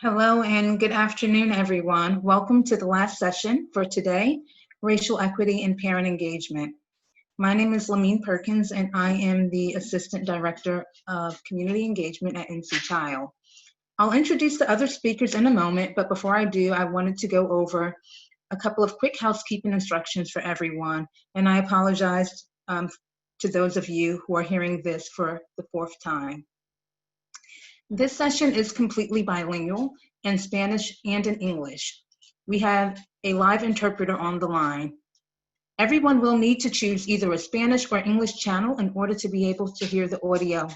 Hello and good afternoon, everyone. Welcome to the last session for today, Racial Equity and Parent Engagement. My name is Lamine Perkins, and I am the Assistant Director of Community Engagement at NC Child. I'll introduce the other speakers in a moment, but before I do, I wanted to go over a couple of quick housekeeping instructions for everyone, and I apologize to those of you who are hearing this for the fourth time. This session is completely bilingual in Spanish and in English. We have a live interpreter on the line. Everyone will need to choose either a Spanish or English channel in order to be able to hear the audio.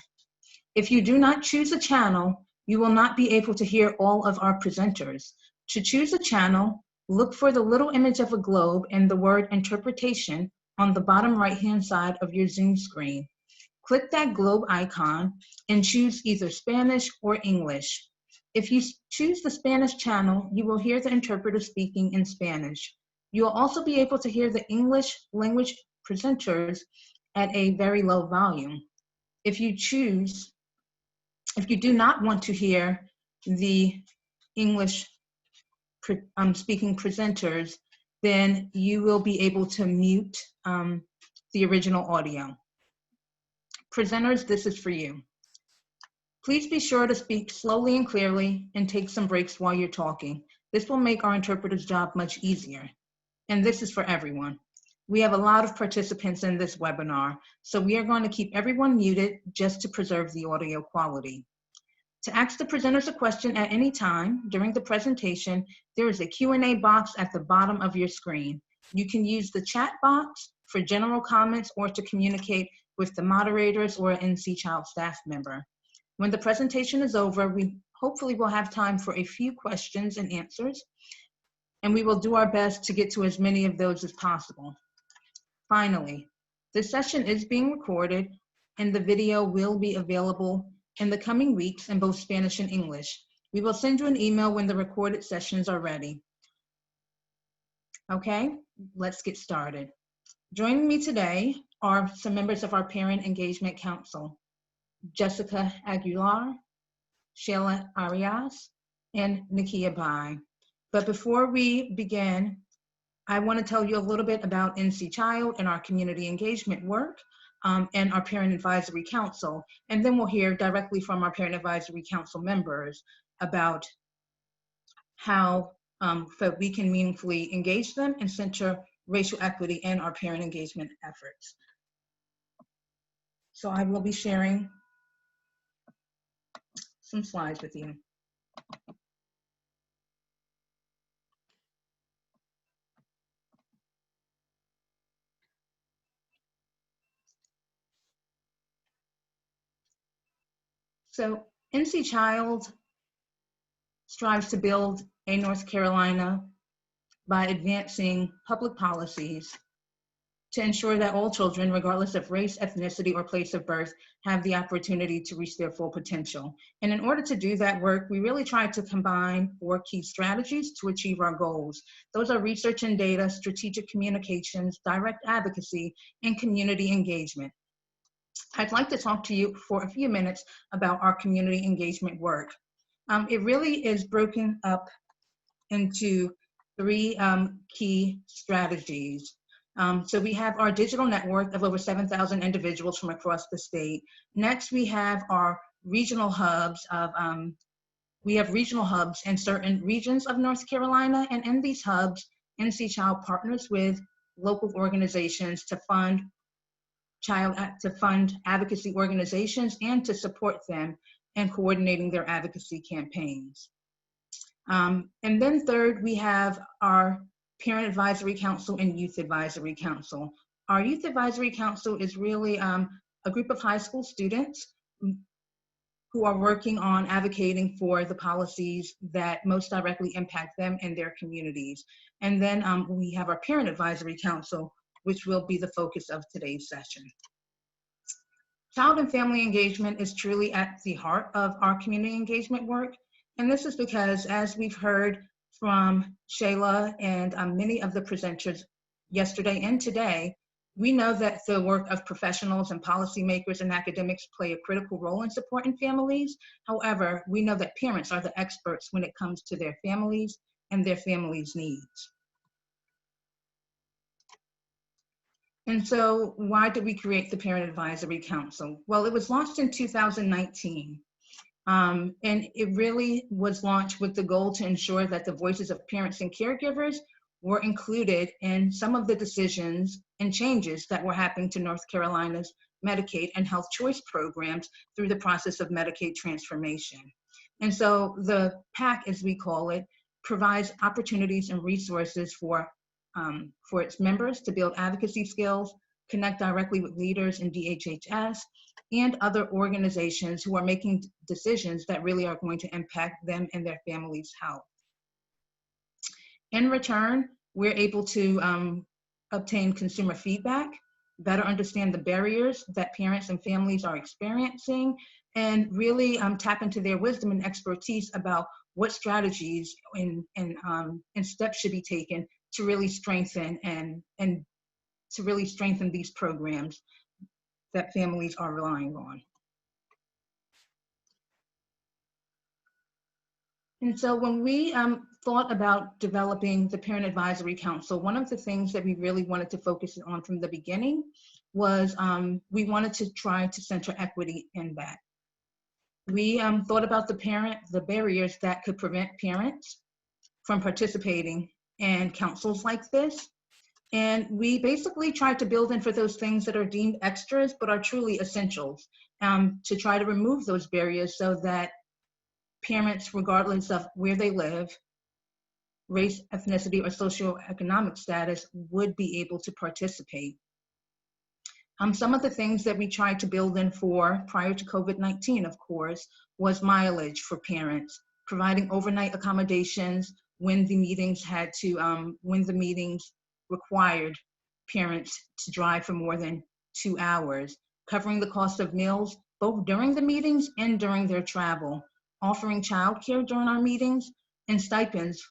If you do not choose a channel, you will not be able to hear all of our presenters. To choose a channel, look for the little image of a globe and the word interpretation on the bottom right-hand side of your Zoom screen. Click that globe icon and choose either Spanish or English. If you choose the Spanish channel, you will hear the interpreter speaking in Spanish. You will also be able to hear the English language presenters at a very low volume. If you do not want to hear the English speaking presenters, then you will be able to mute the original audio. Presenters, this is for you. Please be sure to speak slowly and clearly and take some breaks while you're talking. This will make our interpreter's job much easier. And this is for everyone. We have a lot of participants in this webinar, so we are going to keep everyone muted just to preserve the audio quality. To ask the presenters a question at any time during the presentation, there is a Q&A box at the bottom of your screen. You can use the chat box for general comments or to communicate with the moderators or an NC Child staff member. When the presentation is over, we hopefully will have time for a few questions and answers, and we will do our best to get to as many of those as possible. Finally, this session is being recorded, and the video will be available in the coming weeks in both Spanish and English. We will send you an email when the recorded sessions are ready. Okay, let's get started. Joining me today are some members of our Parent Engagement Council, Jessica Agler, Sheila Arias, and Nikia Bye. But before we begin, I want to tell you a little bit about NC Child and our community engagement work and our Parent Advisory Council. And then we'll hear directly from our Parent Advisory Council members about how we can meaningfully engage them and center racial equity in our parent engagement efforts. So I will be sharing some slides with you. So NC Child strives to build a North Carolina by advancing public policies to ensure that all children, regardless of race, ethnicity, or place of birth, have the opportunity to reach their full potential. And in order to do that work, we really try to combine 4 key strategies to achieve our goals. Those are research and data, strategic communications, direct advocacy, and community engagement. I'd like to talk to you for a few minutes about our community engagement work. It really is broken up into 3 key strategies. So we have our digital network of over 7,000 individuals from across the state. Next, we have our regional hubs in certain regions of North Carolina, and in these hubs, NC Child partners with local organizations to fund advocacy organizations and to support them in coordinating their advocacy campaigns. And then third, we have our Parent Advisory Council and Youth Advisory Council. Our Youth Advisory Council is really a group of high school students who are working on advocating for the policies that most directly impact them and their communities. And then we have our Parent Advisory Council, which will be the focus of today's session. Child and family engagement is truly at the heart of our community engagement work. And this is because, as we've heard from Shayla and many of the presenters yesterday and today, We know that the work of professionals and policymakers and academics play a critical role in supporting families. However, we know that parents are the experts when it comes to their families and their families' needs. And so why did we create the Parent Advisory Council? Well, it was launched in 2019. And it really was launched with the goal to ensure that the voices of parents and caregivers were included in some of the decisions and changes that were happening to North Carolina's Medicaid and health choice programs through the process of Medicaid transformation. And so the PAC, as we call it, provides opportunities and resources for its members to build advocacy skills, connect directly with leaders in DHHS, and other organizations who are making decisions that really are going to impact them and their families' health. In return, we're able to obtain consumer feedback, better understand the barriers that parents and families are experiencing, and really tap into their wisdom and expertise about what strategies and steps should be taken to really strengthen and to really strengthen these programs that families are relying on. And so when we thought about developing the Parent Advisory Council, one of the things that we really wanted to focus on from the beginning was we wanted to try to center equity in that. We thought about the barriers that could prevent parents from participating in councils like this. And we basically tried to build in for those things that are deemed extras, but are truly essentials, to try to remove those barriers so that parents, regardless of where they live, race, ethnicity, or socioeconomic status, would be able to participate. Some of the things that we tried to build in for prior to COVID-19, of course, was mileage for parents, providing overnight accommodations when the meetings required parents to drive for more than 2 hours, covering the cost of meals both during the meetings and during their travel, offering childcare during our meetings, and stipends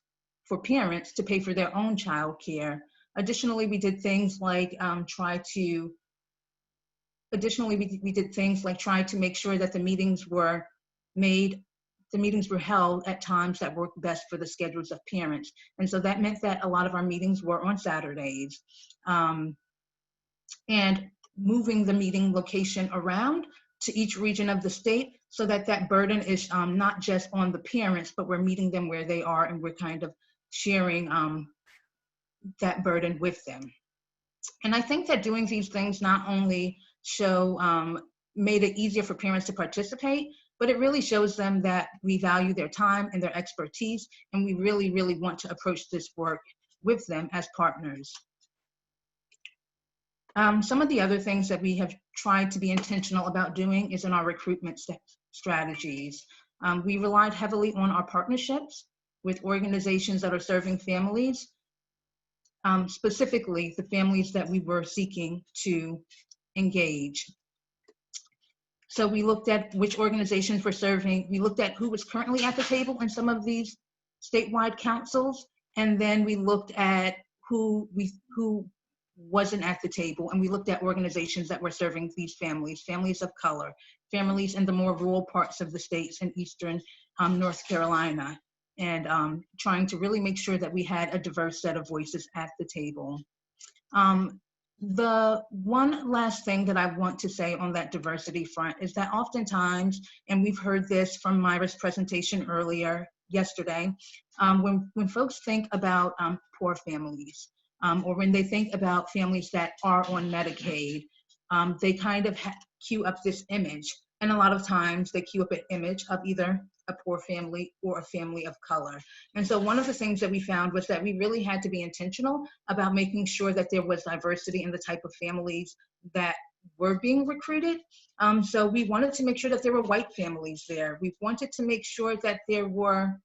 for parents to pay for their own childcare. Additionally, we did things like try to make sure that the meetings were held at times that worked best for the schedules of parents. And so that meant that a lot of our meetings were on Saturdays. And moving the meeting location around to each region of the state so that that burden is not just on the parents, but we're meeting them where they are and we're kind of sharing that burden with them. And I think that doing these things not only made it easier for parents to participate, but it really shows them that we value their time and their expertise, and we really, really want to approach this work with them as partners. Some of the other things that we have tried to be intentional about doing is in our recruitment strategies. We relied heavily on our partnerships with organizations that are serving families, specifically the families that we were seeking to engage. So we looked at which organizations were serving, we looked at who was currently at the table in some of these statewide councils, and then we looked at who wasn't at the table, and we looked at organizations that were serving these families, families of color, families in the more rural parts of the states in Eastern North Carolina, and trying to really make sure that we had a diverse set of voices at the table. The one last thing that I want to say on that diversity front is that oftentimes, and we've heard this from Myra's presentation yesterday, when folks think about poor families, or when they think about families that are on Medicaid, they kind of cue up this image. And a lot of times they cue up an image of either a poor family or a family of color. And so one of the things that we found was that we really had to be intentional about making sure that there was diversity in the type of families that were being recruited. So we wanted to make sure that there were white families there. We wanted to make sure that there were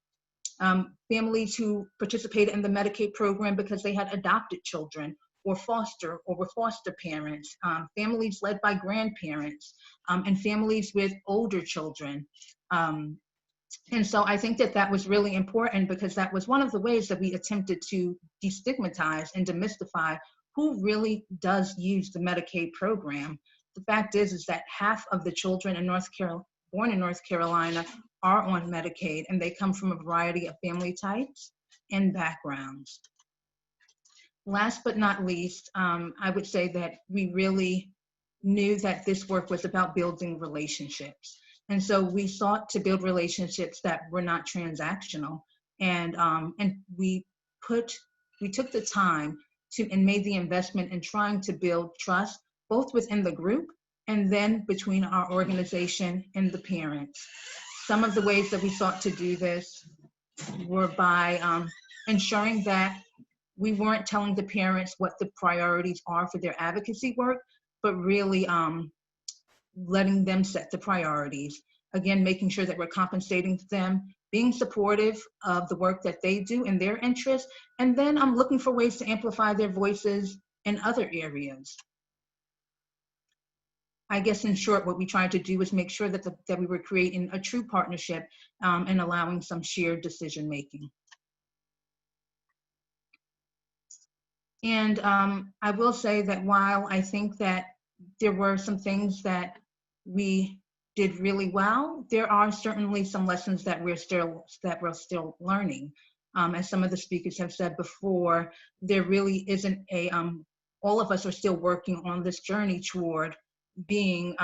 families who participated in the Medicaid program because they had adopted children or were foster parents, families led by grandparents, and families with older children. And so I think that that was really important because that was one of the ways that we attempted to destigmatize and demystify who really does use the Medicaid program. The fact is that half of the children in born in North Carolina are on Medicaid, and they come from a variety of family types and backgrounds. Last but not least, I would say that we really knew that this work was about building relationships. And so we sought to build relationships that were not transactional. And we took the time and made the investment in trying to build trust, both within the group and then between our organization and the parents. Some of the ways that we sought to do this were by ensuring that we weren't telling the parents what the priorities are for their advocacy work, but really letting them set the priorities. Again, making sure that we're compensating them, being supportive of the work that they do in their interests, and then I'm looking for ways to amplify their voices in other areas. I guess in short, what we tried to do was make sure that we were creating a true partnership and allowing some shared decision making. And I will say that while I think that there were some things that we did really well, there are certainly some lessons that we're still learning. As some of the speakers have said before, there really isn't all of us are still working on this journey toward being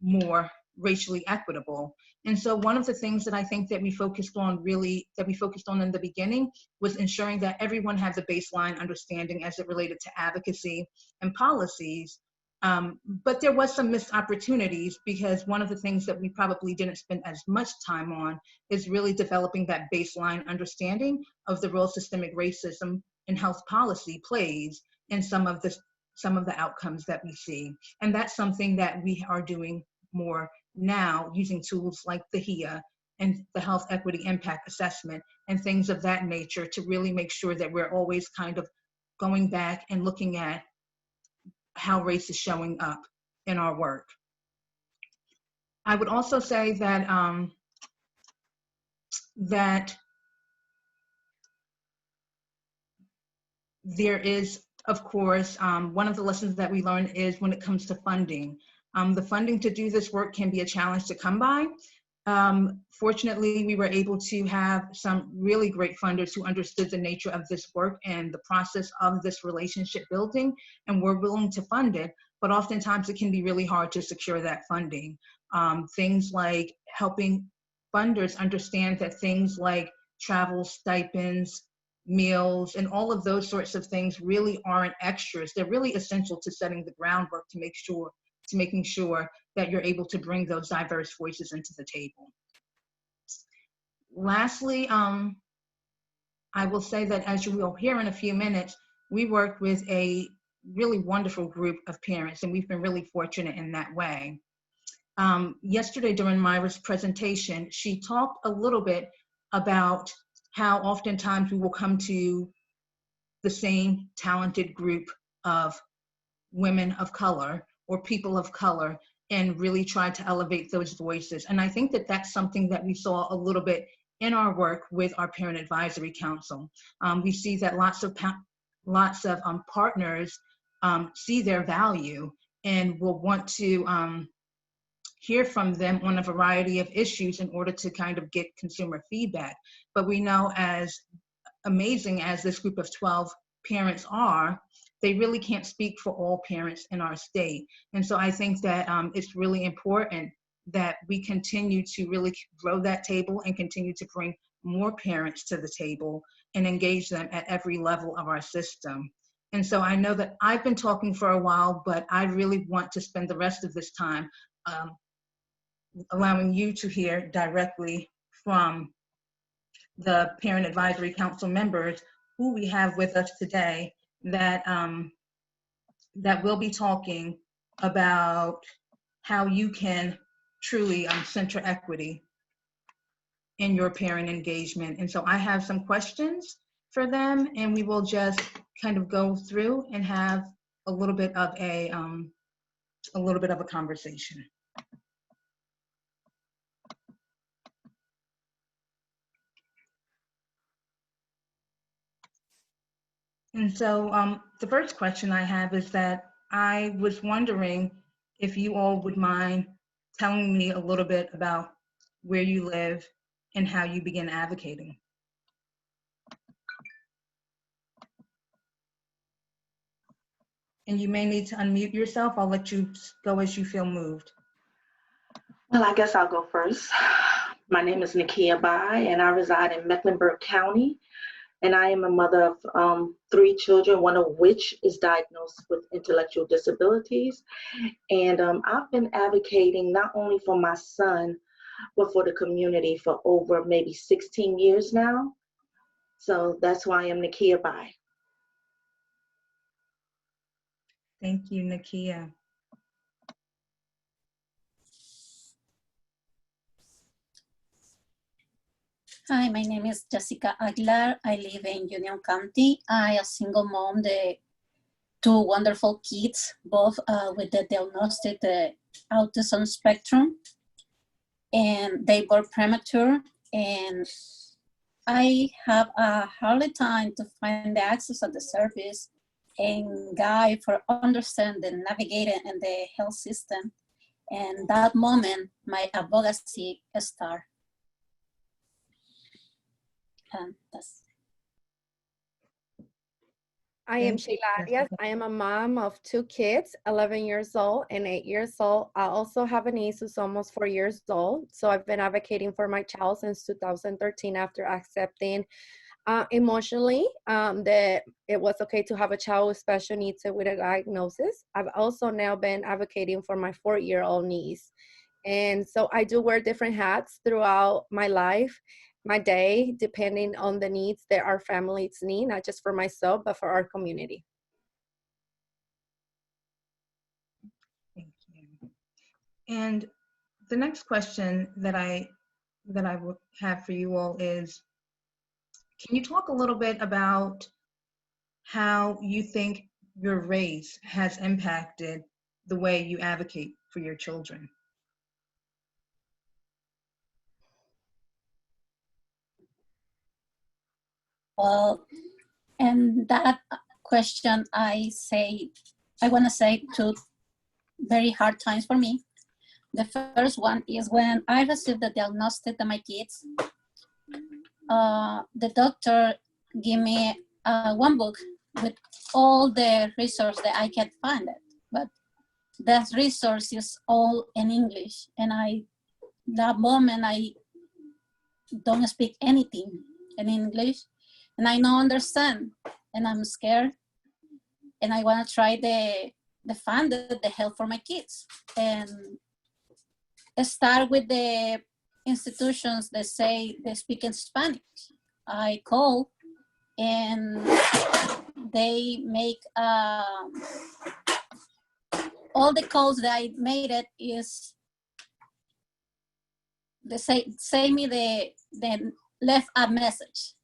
more racially equitable. And so one of the things that I think that we focused on in the beginning was ensuring that everyone had the baseline understanding as it related to advocacy and policies. But there was some missed opportunities, because one of the things that we probably didn't spend as much time on is really developing that baseline understanding of the role systemic racism in health policy plays in some of the outcomes that we see. And that's something that we are doing more now, using tools like the HEA and the Health Equity Impact Assessment and things of that nature to really make sure that we're always kind of going back and looking at how race is showing up in our work. I would also say that that there is, of course, one of the lessons that we learned is when it comes to funding. The funding to do this work can be a challenge to come by. Fortunately, we were able to have some really great funders who understood the nature of this work and the process of this relationship building, and were willing to fund it. But oftentimes it can be really hard to secure that funding. Things like helping funders understand that things like travel stipends, meals, and all of those sorts of things really aren't extras. They're really essential to setting the groundwork to making sure that you're able to bring those diverse voices into the table. Lastly, I will say that, as you will hear in a few minutes, we work with a really wonderful group of parents, and we've been really fortunate in that way. Yesterday during Myra's presentation, she talked a little bit about how oftentimes we will come to the same talented group of women of color or people of color and really try to elevate those voices. And I think that that's something that we saw a little bit in our work with our Parent Advisory Council. We see that lots of partners see their value and will want to hear from them on a variety of issues in order to kind of get consumer feedback. But we know, as amazing as this group of 12 parents are, they really can't speak for all parents in our state. And so I think that it's really important that we continue to really grow that table and continue to bring more parents to the table and engage them at every level of our system. And so I know that I've been talking for a while, but I really want to spend the rest of this time allowing you to hear directly from the Parent Advisory Council members who we have with us today that will be talking about how you can truly center equity in your parent engagement. And so I have some questions for them, and we will just kind of go through and have a little bit of a conversation. And so the first question I have is that I was wondering if you all would mind telling me a little bit about where you live and how you began advocating. And you may need to unmute yourself. I'll let you go as you feel moved. Well, I guess I'll go first. My name is Nikia Bye, and I reside in Mecklenburg County. And I am a mother of 3 children, one of which is diagnosed with intellectual disabilities. And I've been advocating not only for my son, but for the community for over maybe 16 years now. So that's why I'm Nikia Bye. Thank you, Nakia. Hi, my name is Jessica Agler. I live in Union County. I am a single mom, the 2 wonderful kids, both with the diagnostic autism spectrum, and they were premature. And I have a hard time to find the access of the service and guide for understanding, navigating in the health system. And that moment, my advocacy started. That's I am Sheila Arias. I am a mom of 2 kids, 11 years old and 8 years old. I also have a niece who's almost 4 years old. So I've been advocating for my child since 2013 after accepting emotionally that it was okay to have a child with special needs and with a diagnosis. I've also now been advocating for my 4-year-old niece. And so I do wear different hats throughout my life, my day, depending on the needs that our families need, not just for myself, but for our community. Thank you. And the next question that I would have for you all is, can you talk a little bit about how you think your race has impacted the way you advocate for your children? well, and that question I want to say 2 very hard times for me. The first one is when I received the diagnosis of my kids. The doctor gave me one book with all the resources that I can find it, but that resource is all in English, and that moment I don't speak anything in English, and I don't understand, and I'm scared, and I want to try the fund the help for my kids, and start with the institutions that say they speak in Spanish. I call, and they make all the calls that I made it is they say me they left a message.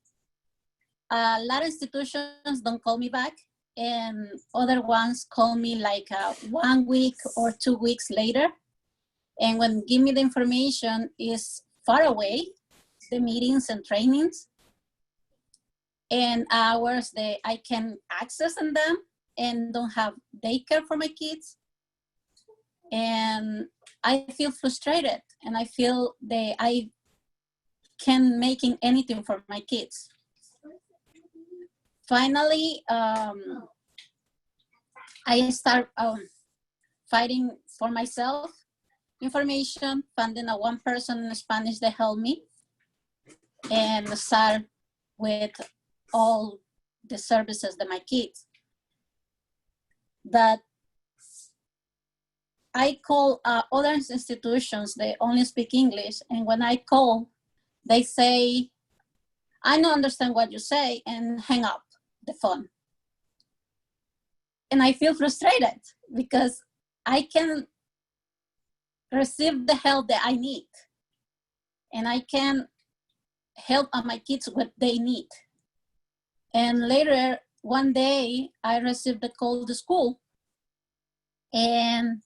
A lot of institutions don't call me back, and other ones call me like 1 week or 2 weeks later. And when give me the information is far away, the meetings and trainings and hours that I can access in them, and don't have daycare for my kids. And I feel frustrated, and I feel that I can't making anything for my kids. Finally, I start fighting for myself, information, finding a one person in Spanish that helped me, and start with all the services that my kids. That I call other institutions, they only speak English, and when I call, they say, I don't understand what you say, and hang up the phone. And I feel frustrated because I can receive the help that I need, and I can help my kids what they need. And later, one day, I received a call to school and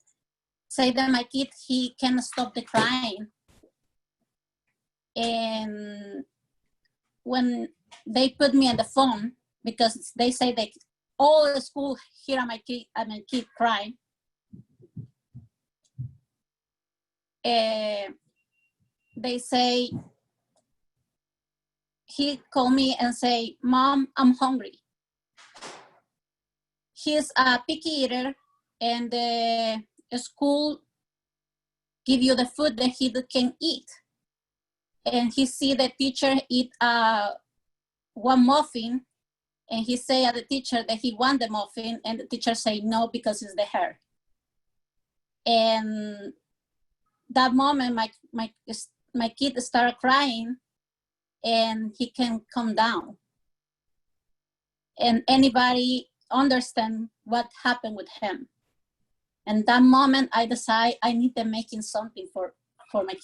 say that my kid, he can't stop the crying. And when they put me on the phone, because they say they all the school hear my kid crying. They say, he called me and say, "Mom, I'm hungry." He's a picky eater, and the school give you the food that he can eat. And he see the teacher eat one muffin, and he say at the teacher that he want the muffin, and the teacher say no because it's the hair. And that moment, my kid started crying, and he can calm down. And anybody understand what happened with him. And that moment, I decide I need to making something for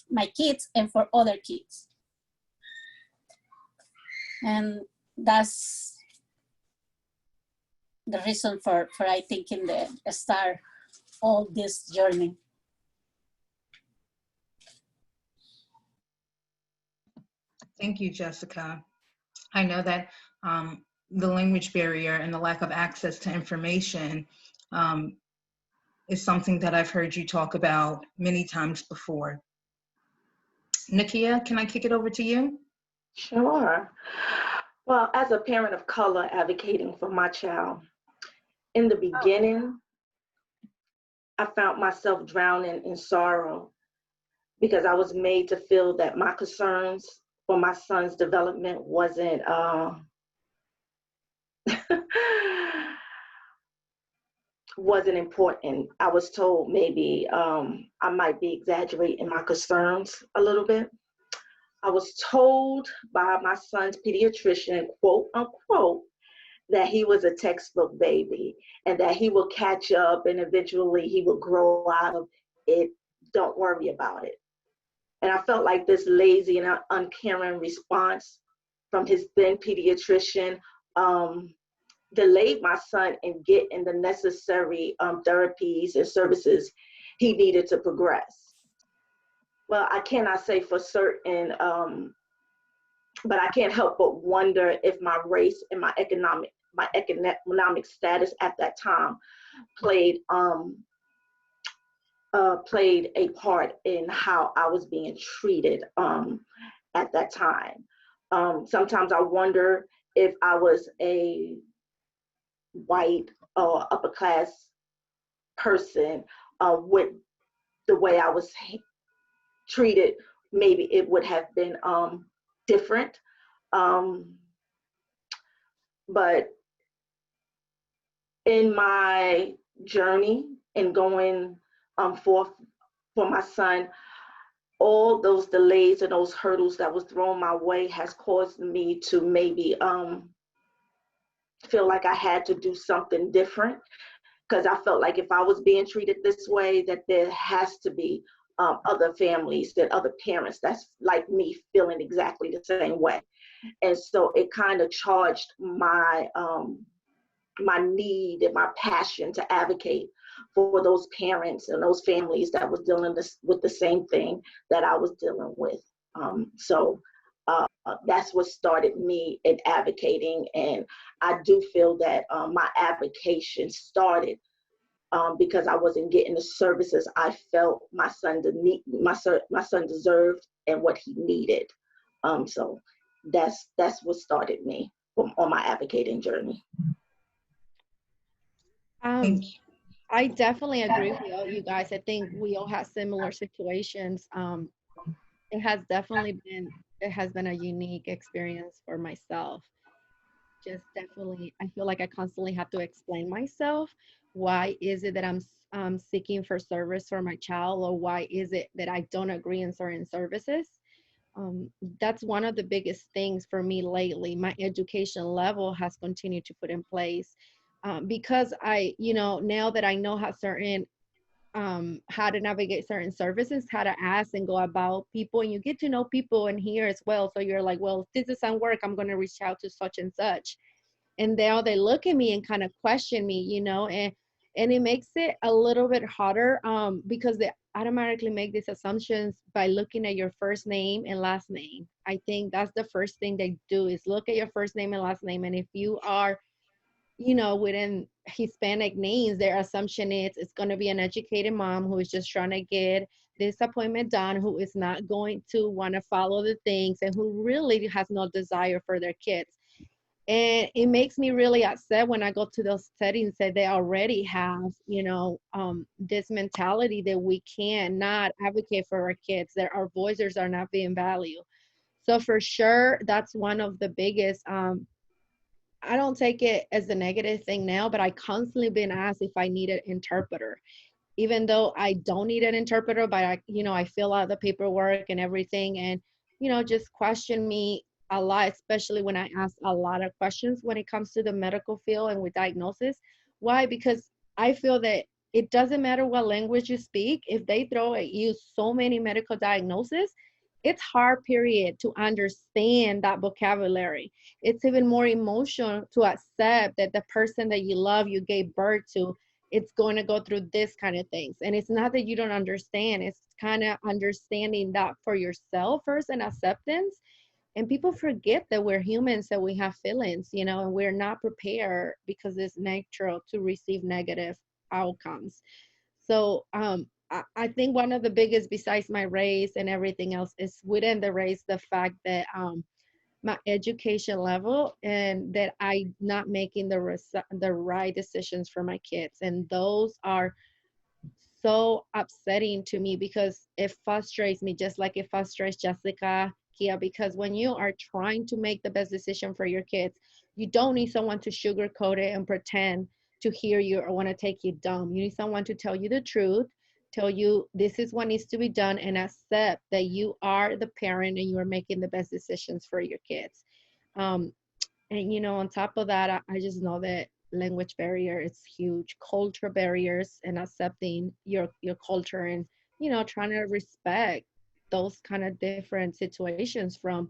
my kids and for other kids. And that's the reason for I thinking the start all this journey. Thank you, Jessica. I know that the language barrier and the lack of access to information is something that I've heard you talk about many times before. Nikia, can I kick it over to you? Sure. Well, as a parent of color advocating for my child, in the beginning, I found myself drowning in sorrow because I was made to feel that my concerns for my son's development wasn't wasn't important. I was told maybe I might be exaggerating my concerns a little bit. I was told by my son's pediatrician, quote unquote, that he was a textbook baby and that he will catch up and eventually he will grow out of it. Don't worry about it. And I felt like this lazy and uncaring response from his then pediatrician delayed my son in getting the necessary therapies and services he needed to progress. Well, I cannot say for certain, but I can't help but wonder if my race and my economic status at that time played a part in how I was being treated at that time. Sometimes I wonder if I was a white or upper class person with the way I was treated, maybe it would have been different. But in my journey in going forth for my son, all those delays and those hurdles that was thrown my way has caused me to maybe feel like I had to do something different, because I felt like if I was being treated this way, that there has to be other families, that other parents that's like me feeling exactly the same way. And so it kind of charged my my need and my passion to advocate for those parents and those families that was dealing with the same thing that I was dealing with. So that's what started me in advocating. And I do feel that my advocation started because I wasn't getting the services I felt my son deserved and what he needed. So that's what started me on my advocating journey. Thank you. I definitely agree with all you guys. I think we all have similar situations. It has been a unique experience for myself. Just definitely, I feel like I constantly have to explain myself. Why is it that I'm seeking for service for my child, or why is it that I don't agree in certain services? That's one of the biggest things for me lately. My education level has continued to put in place because now that I know how to navigate certain services, how to ask and go about people, and you get to know people in here as well. So you're like, well, if this doesn't work, I'm going to reach out to such and such. And now they look at me and kind of question me, and And it makes it a little bit harder because they automatically make these assumptions by looking at your first name and last name. I think that's the first thing they do, is look at your first name and last name. And if you are, within Hispanic names, their assumption is it's going to be an educated mom who is just trying to get this appointment done, who is not going to want to follow the things, and who really has no desire for their kids. And it makes me really upset when I go to those settings that they already have, this mentality that we cannot advocate for our kids, that our voices are not being valued. So for sure, that's one of the biggest, I don't take it as a negative thing now, but I constantly been asked if I need an interpreter, even though I don't need an interpreter, but I fill out the paperwork and everything, and, just question me a lot, especially when I ask a lot of questions when it comes to the medical field and with diagnosis. Why? Because I feel that it doesn't matter what language you speak. If they throw at you so many medical diagnoses, it's hard, period, to understand that vocabulary. It's even more emotional to accept that the person that you love, you gave birth to, it's going to go through this kind of things. And it's not that you don't understand, it's kind of understanding that for yourself first, and acceptance. And people forget that we're humans, that we have feelings, and we're not prepared because it's natural to receive negative outcomes. So I think one of the biggest, besides my race and everything else, is within the race, the fact that my education level, and that I'm not making the right decisions for my kids. And those are so upsetting to me, because it frustrates me, just like it frustrates Jessica, Kia, because when you are trying to make the best decision for your kids, you don't need someone to sugarcoat it and pretend to hear you or want to take you dumb. You need someone to tell you the truth, tell you this is what needs to be done, and accept that you are the parent and you are making the best decisions for your kids. And on top of that, I just know that language barrier is huge. Culture barriers, and accepting your culture, and trying to respect those kind of different situations from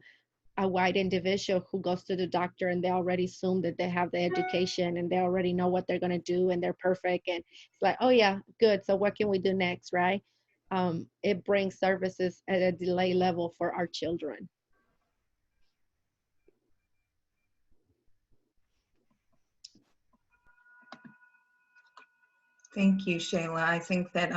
a white individual who goes to the doctor and they already assume that they have the education and they already know what they're going to do and they're perfect, and it's like, oh yeah, good, so what can we do next, right? It brings services at a delay level for our children. Thank you, Shayla. I think that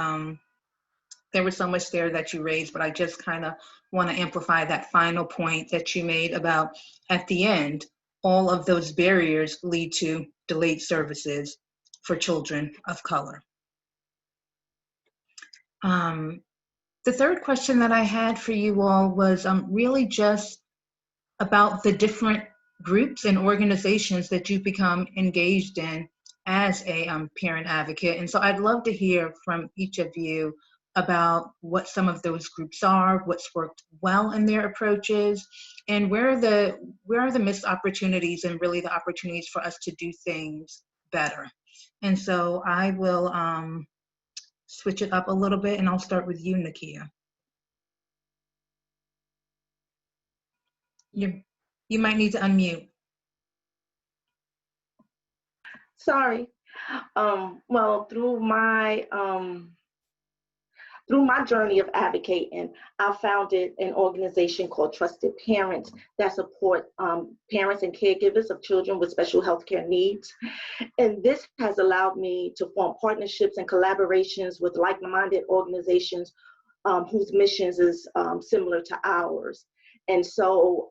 there was so much there that you raised, but I just kind of want to amplify that final point that you made about, at the end, all of those barriers lead to delayed services for children of color. The third question that I had for you all was really just about the different groups and organizations that you become engaged in as a parent advocate. And so I'd love to hear from each of you about what some of those groups are, what's worked well in their approaches, and where are the missed opportunities and really the opportunities for us to do things better. And so I will switch it up a little bit, and I'll start with you, Nakia. You might need to unmute. Sorry. Well, through my journey of advocating, I founded an organization called Trusted Parents that support parents and caregivers of children with special healthcare needs. And this has allowed me to form partnerships and collaborations with like-minded organizations whose missions is similar to ours. And so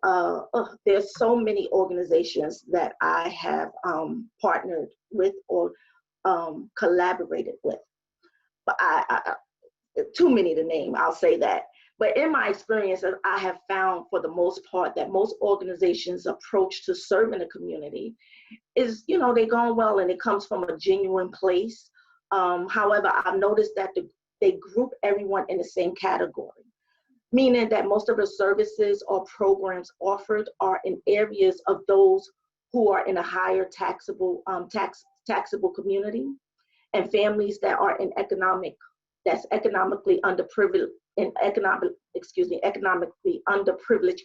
there's so many organizations that I have partnered with or collaborated with. But I too many to name, I'll say that. But in my experience, I have found for the most part that most organizations' approach to serving the community is, they're going well and it comes from a genuine place. However, I've noticed that they group everyone in the same category, meaning that most of the services or programs offered are in areas of those who are in a higher taxable community, and families that are in economically underprivileged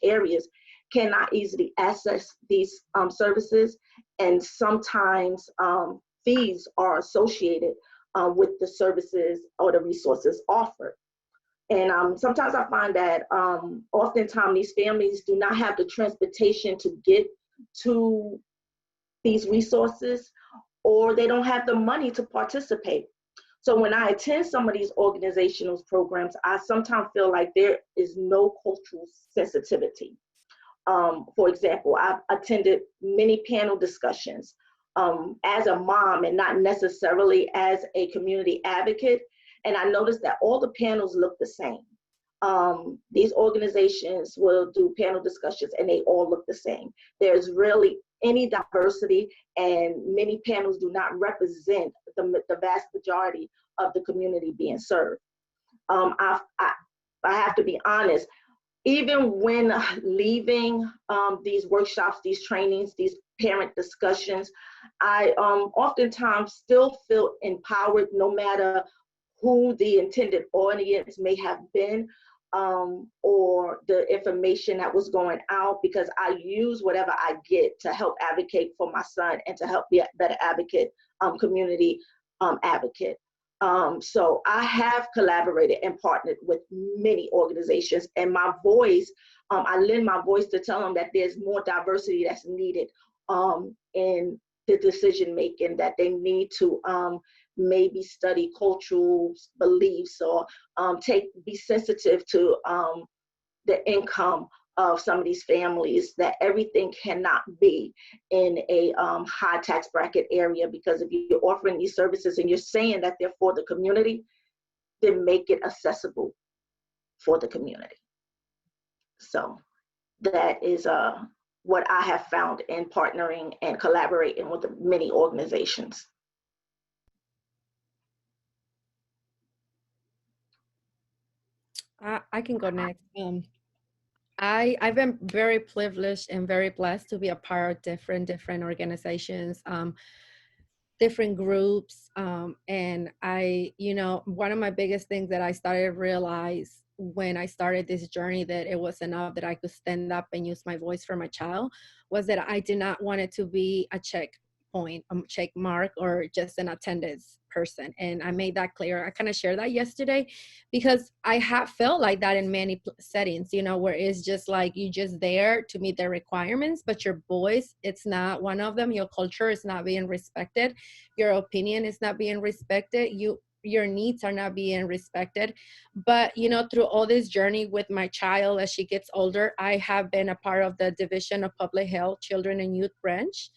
areas cannot easily access these services, and sometimes fees are associated with the services or the resources offered. And sometimes I find that oftentimes these families do not have the transportation to get to these resources, or they don't have the money to participate. So when I attend some of these organizational programs, I sometimes feel like there is no cultural sensitivity. For example, I've attended many panel discussions as a mom and not necessarily as a community advocate. And I noticed that all the panels look the same. These organizations will do panel discussions and they all look the same. There's really any diversity, and many panels do not represent the vast majority of the community being served. I have to be honest, even when leaving these workshops, these trainings, these parent discussions, I oftentimes still feel empowered no matter who the intended audience may have been, or the information that was going out, because I use whatever I get to help advocate for my son and to help be a better advocate, community advocate. So I have collaborated and partnered with many organizations, and my voice, I lend my voice to tell them that there's more diversity that's needed in the decision making, that they need to maybe study cultural beliefs, or be sensitive to the income of some of these families, that everything cannot be in a high tax bracket area, because if you're offering these services and you're saying that they're for the community, then make it accessible for the community. So that is what I have found in partnering and collaborating with many organizations. I can go next. I've been very privileged and very blessed to be a part of different organizations, different groups. And one of my biggest things that I started to realize when I started this journey, that it was enough that I could stand up and use my voice for my child, was that I did not want it to be a checkpoint, check mark, or just an attendance person. And I made that clear. I kind of shared that yesterday, because I have felt like that in many settings, where it's just like you just there to meet their requirements, but your voice, it's not one of them. Your culture is not being respected. Your opinion is not being respected. Your needs are not being respected. But, through all this journey with my child, as she gets older, I have been a part of the Division of Public Health, Children and Youth Branch.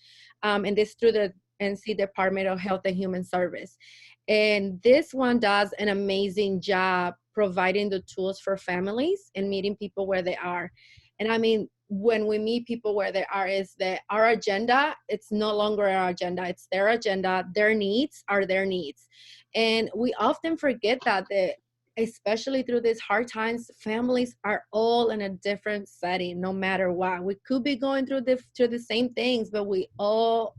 And this through the NC Department of Health and Human Service. And this one does an amazing job providing the tools for families and meeting people where they are. And I mean, when we meet people where they are, is that our agenda, it's no longer our agenda, it's their agenda. Their needs are their needs. And we often forget that especially through these hard times, families are all in a different setting, no matter what. We could be going through the same things, but we all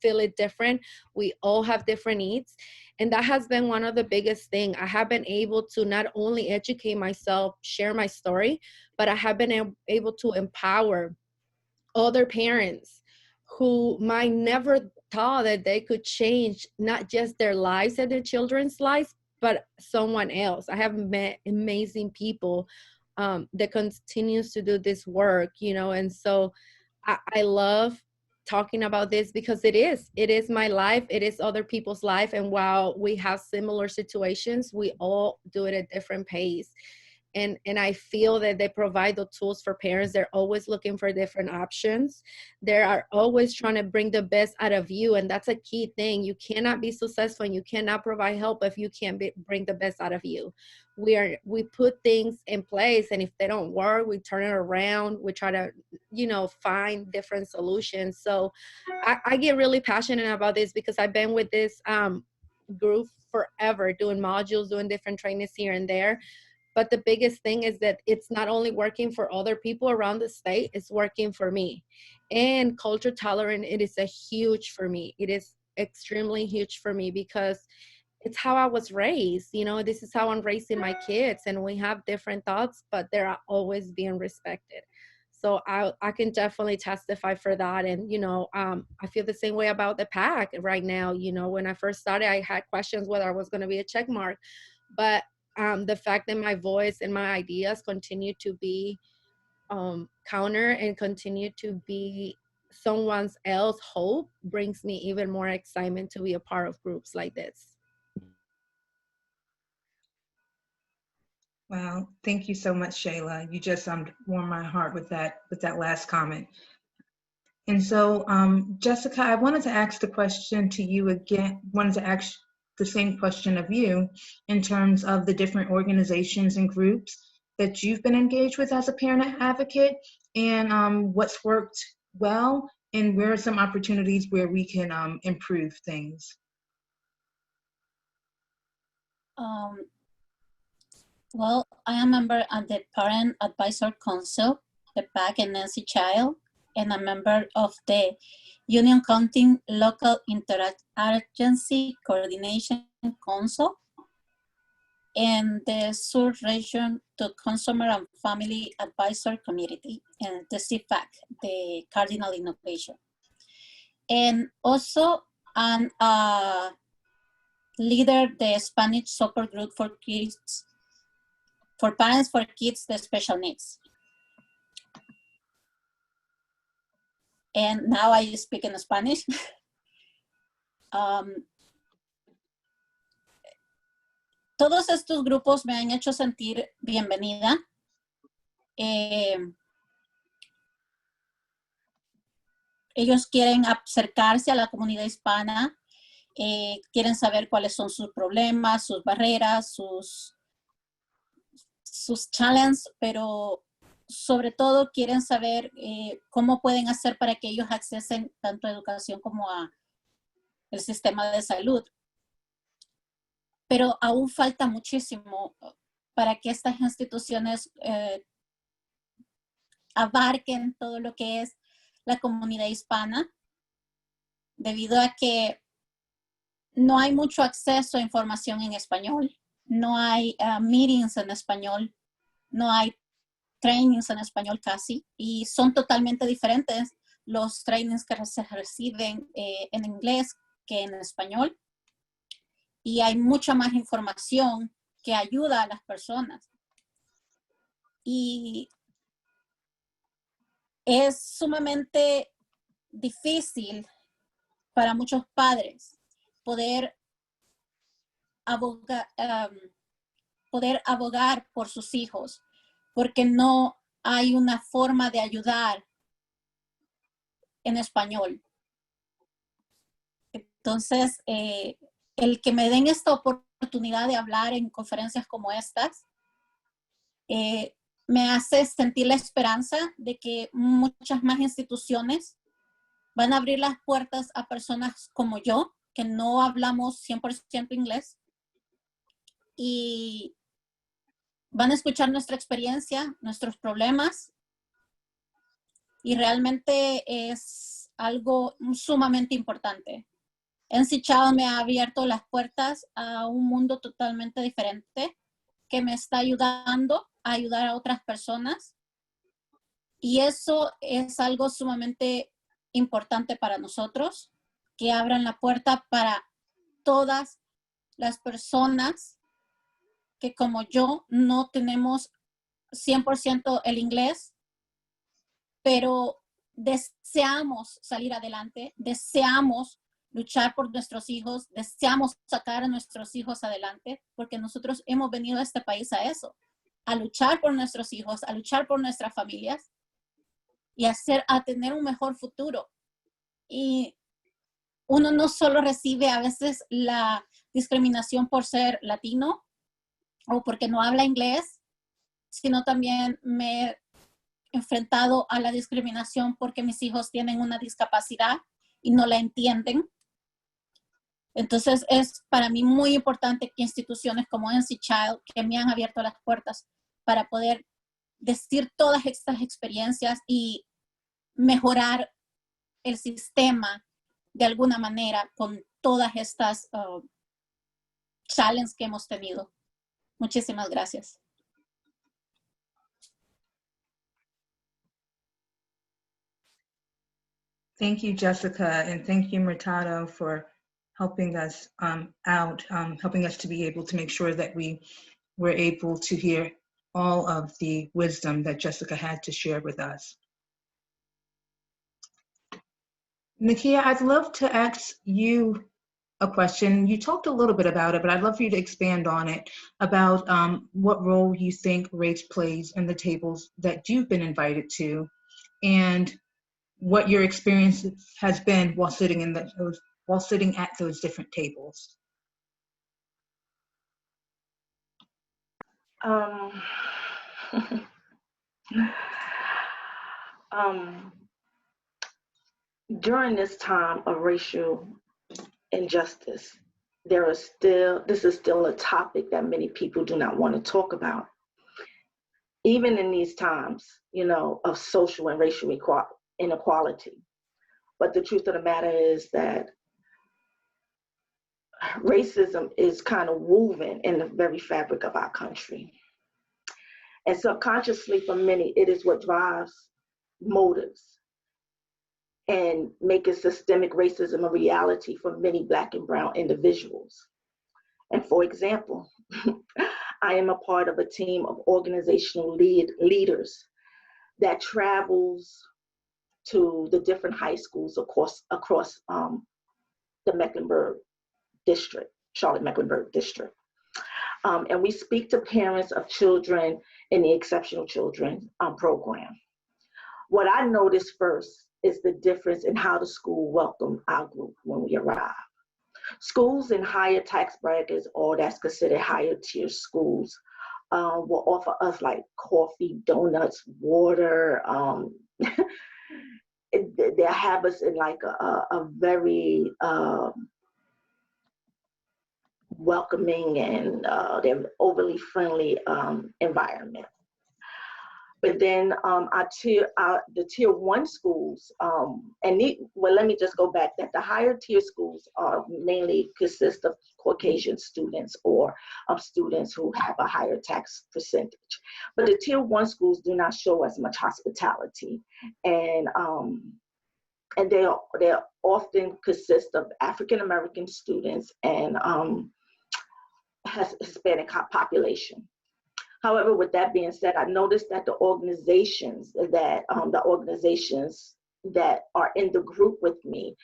feel it different. We all have different needs. And that has been one of the biggest things. I have been able to not only educate myself, share my story, but I have been able to empower other parents who might never thought that they could change not just their lives and their children's lives, but someone else. I have met amazing people that continues to do this work, and so I love talking about this, because it is my life, it is other people's life, and while we have similar situations, we all do it at different pace. And I feel that they provide the tools for parents. They're always looking for different options. They are always trying to bring the best out of you. And that's a key thing. You cannot be successful and you cannot provide help if you can't bring the best out of you. We put things in place, and if they don't work, we turn it around. We try to, find different solutions. So I get really passionate about this, because I've been with this group forever, doing modules, doing different trainings here and there. But the biggest thing is that it's not only working for other people around the state, it's working for me. And culture tolerant, it is a huge for me. It is extremely huge for me, because it's how I was raised. This is how I'm raising my kids, and we have different thoughts, but they're always being respected. So I can definitely testify for that. And, you know, I feel the same way about the PAC right now. You know, when I first started, I had questions whether I was going to be a check mark. But the fact that my voice and my ideas continue to be counter and continue to be someone else's hope brings me even more excitement to be a part of groups like this. Wow, thank you so much, Shayla. You just warmed my heart with that last comment. And so, Jessica, I wanted to ask the question to you again, wanted to ask the same question of you in terms of the different organizations and groups that you've been engaged with as a parent advocate, and what's worked well, and where are some opportunities where we can improve things. Well, I am a member of the Parent Advisor Council, the PAC and Nancy Child, and a member of the Union County Local Interagency Coordination Council and the Sur Region to Consumer and Family Advisor Community, and the CFAC, the Cardinal Innovation. And also, I'm a leader the Spanish support group for kids, for parents for kids with special needs. And now I speak in Spanish. Todos estos grupos me han hecho sentir bienvenida. Ellos quieren acercarse a la comunidad hispana, quieren saber cuáles son sus problemas, sus barreras, sus challenges, pero sobre todo quieren saber cómo pueden hacer para que ellos accesen tanto a educación como a el sistema de salud. Pero aún falta muchísimo para que estas instituciones abarquen todo lo que es la comunidad hispana, debido a que no hay mucho acceso a información en español, no hay meetings en español, no hay trainings en español casi, y son totalmente diferentes los trainings que se reciben en inglés que en español. Y hay mucha más información que ayuda a las personas. Y es sumamente difícil para muchos padres poder abogar por sus hijos, porque no hay una forma de ayudar en español. Entonces, el que me den esta oportunidad de hablar en conferencias como estas, me hace sentir la esperanza de que muchas más instituciones van a abrir las puertas a personas como yo, que no hablamos 100% inglés, y van a escuchar nuestra experiencia, nuestros problemas, y realmente es algo sumamente importante. NC Child me ha abierto las puertas a un mundo totalmente diferente que me está ayudando a ayudar a otras personas, y eso es algo sumamente importante para nosotros, que abran la puerta para todas las personas que como yo no tenemos 100% el inglés, pero deseamos salir adelante, deseamos luchar por nuestros hijos, deseamos sacar a nuestros hijos adelante, porque nosotros hemos venido a este país a eso, a luchar por nuestros hijos, a luchar por nuestras familias y a tener un mejor futuro. Y uno no solo recibe a veces la discriminación por ser latino o porque no habla inglés, sino también me he enfrentado a la discriminación porque mis hijos tienen una discapacidad y no la entienden. Entonces es para mí muy importante que instituciones como NC Child, que me han abierto las puertas para poder decir todas estas experiencias y mejorar el sistema de alguna manera con todas estas challenges que hemos tenido. Muchísimas gracias. Thank you, Jessica, and thank you, Murtado, for helping us out, helping us to be able to make sure that we were able to hear all of the wisdom that Jessica had to share with us. Nakia, I'd love to ask you a question. You talked a little bit about it, but I'd love for you to expand on it, about what role you think race plays in the tables that you've been invited to, and what your experience has been while sitting at those different tables. During this time of racial injustice, this is still a topic that many people do not want to talk about. Even in these times, of social and racial inequality. But the truth of the matter is that racism is kind of woven in the very fabric of our country. And subconsciously for many, it is what drives motives and making systemic racism a reality for many Black and brown individuals. And for example, I am a part of a team of organizational leaders that travels to the different high schools across the Mecklenburg district, Charlotte-Mecklenburg district. And we speak to parents of children in the Exceptional Children program. What I noticed first is the difference in how the school welcomed our group when we arrived. Schools in higher tax brackets, or that's considered higher tier schools, will offer us like coffee, donuts, water. They'll have us in like a very welcoming and they're overly friendly environment. But then the tier 1 schools, let me just go back, that the higher tier schools are mainly consist of Caucasian students or students who have a higher tax percentage. But the tier 1 schools do not show as much hospitality, and they often consist of African American students and Hispanic population. However, with that being said, I noticed that the organizations that are in the group with me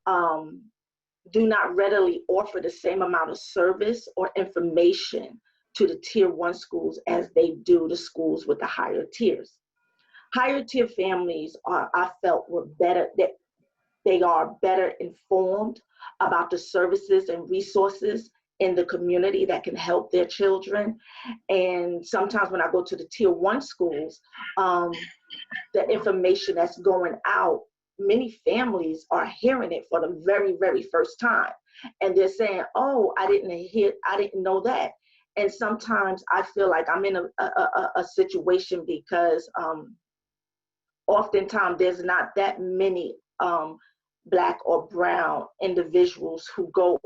do not readily offer the same amount of service or information to the tier 1 schools as they do the schools with the higher tiers. Higher tier families I felt were better, that they are better informed about the services and resources in the community that can help their children. And sometimes when I go to the tier 1 schools, the information that's going out, many families are hearing it for the very, very first time. And they're saying, oh, I didn't know that. And sometimes I feel like I'm in a situation because oftentimes there's not that many Black or brown individuals who goes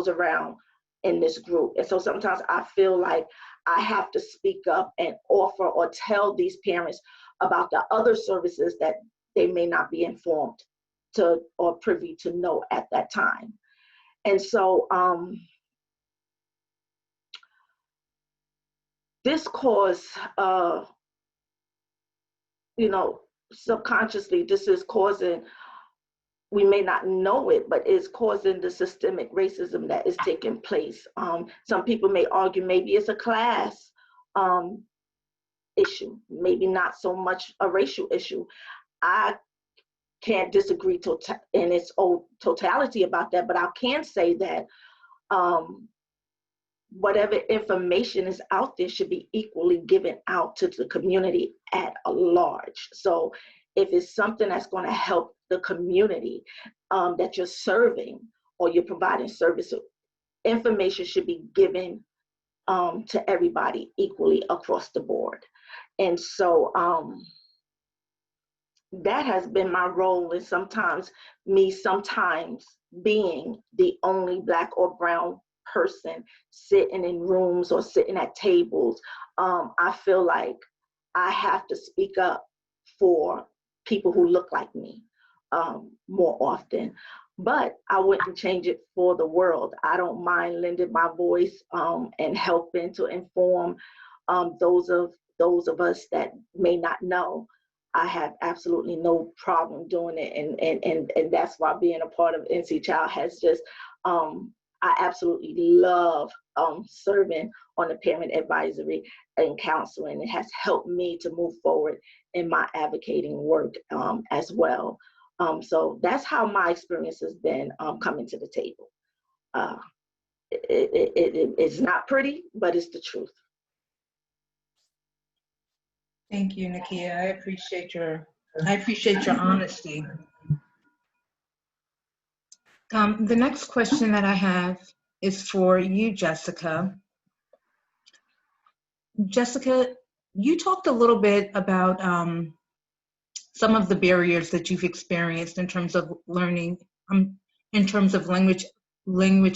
around in this group. And so sometimes I feel like I have to speak up and offer or tell these parents about the other services that they may not be informed to or privy to know at that time. And so this caused, subconsciously, this is causing, we may not know it, but it's causing the systemic racism that is taking place. Some people may argue maybe it's a class issue, maybe not so much a racial issue. I can't disagree in its totality about that, but I can say that whatever information is out there should be equally given out to the community at large. So if it's something that's going to help the community that you're serving or you're providing service, information should be given to everybody equally across the board. And so that has been my role, and sometimes being the only Black or brown person sitting in rooms or sitting at tables. I feel like I have to speak up for people who look like me more often. But I wouldn't change it for the world. I don't mind lending my voice and helping to inform those of us that may not know. I have absolutely no problem doing it, and that's why being a part of NC Child has just I absolutely love serving on the parent advisory and counseling. It has helped me to move forward in my advocating work as well. So that's how my experience has been coming to the table. It's not pretty, but it's the truth. Thank you, Nakia. I appreciate your honesty. The next question that I have is for you, Jessica. Jessica, you talked a little bit about some of the barriers that you've experienced in terms of learning, in terms of language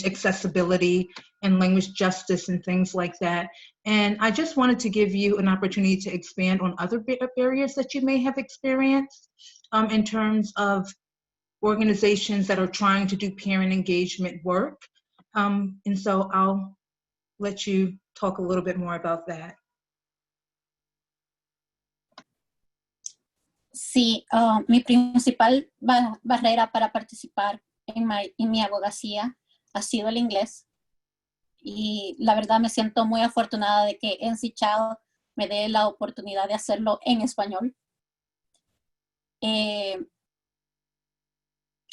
accessibility and language justice and things like that. And I just wanted to give you an opportunity to expand on other barriers that you may have experienced in terms of organizations that are trying to do parent engagement work. And so I'll let you talk a little bit more about that. Sí, mi principal barrera para participar en mi abogacía ha sido el inglés. Y la verdad me siento muy afortunada de que NC Child me dé la oportunidad de hacerlo en español.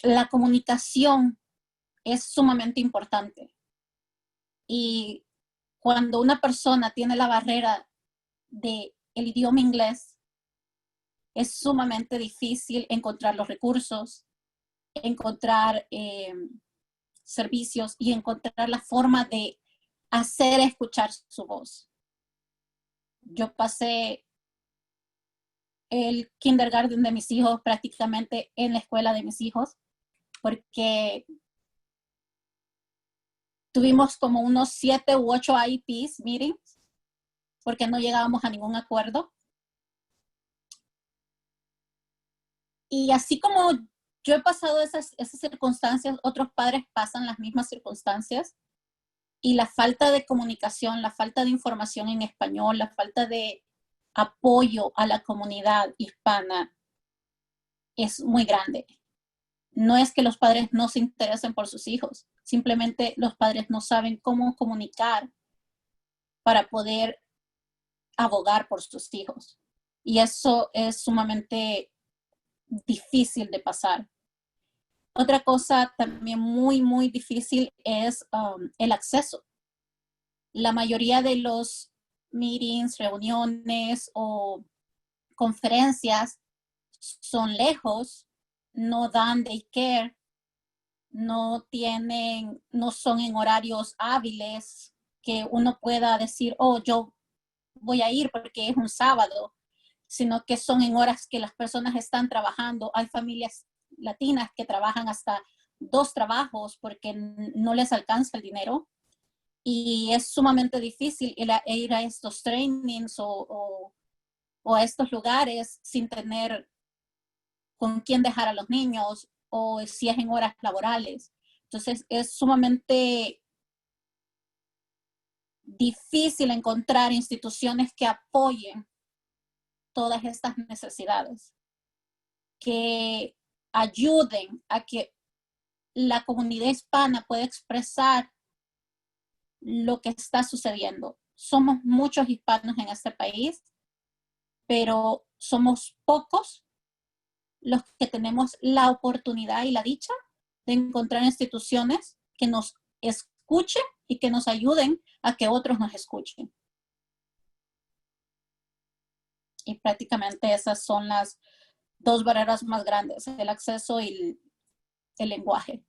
La comunicación es sumamente importante. Y cuando una persona tiene la barrera del idioma inglés, es sumamente difícil encontrar los recursos, encontrar servicios y encontrar la forma de hacer escuchar su voz. Yo pasé el kindergarten de mis hijos prácticamente en la escuela de mis hijos, porque tuvimos como unos 7 u 8 IEPs meetings, porque no llegábamos a ningún acuerdo. Y así como yo he pasado esas circunstancias, otros padres pasan las mismas circunstancias. Y la falta de comunicación, la falta de información en español, la falta de apoyo a la comunidad hispana es muy grande. No es que los padres no se interesen por sus hijos, simplemente los padres no saben cómo comunicar para poder abogar por sus hijos. Y eso es sumamente difícil de pasar. Otra cosa también muy, muy difícil es el acceso. La mayoría de los meetings, reuniones o conferencias son lejos, no dan daycare, no son en horarios hábiles que uno pueda decir, oh, yo voy a ir porque es un sábado, sino que son en horas que las personas están trabajando. Hay familias latinas que trabajan hasta 2 trabajos porque no les alcanza el dinero. Y es sumamente difícil ir a estos trainings o a estos lugares sin tener con quién dejar a los niños o si es en horas laborales. Entonces es sumamente difícil encontrar instituciones que apoyen todas estas necesidades, que ayuden a que la comunidad hispana pueda expresar lo que está sucediendo. Somos muchos hispanos en este país, pero somos pocos los que tenemos la oportunidad y la dicha de encontrar instituciones que nos escuchen y que nos ayuden a que otros nos escuchen. Y prácticamente esas son las 2 barreras más grandes, el acceso y el lenguaje.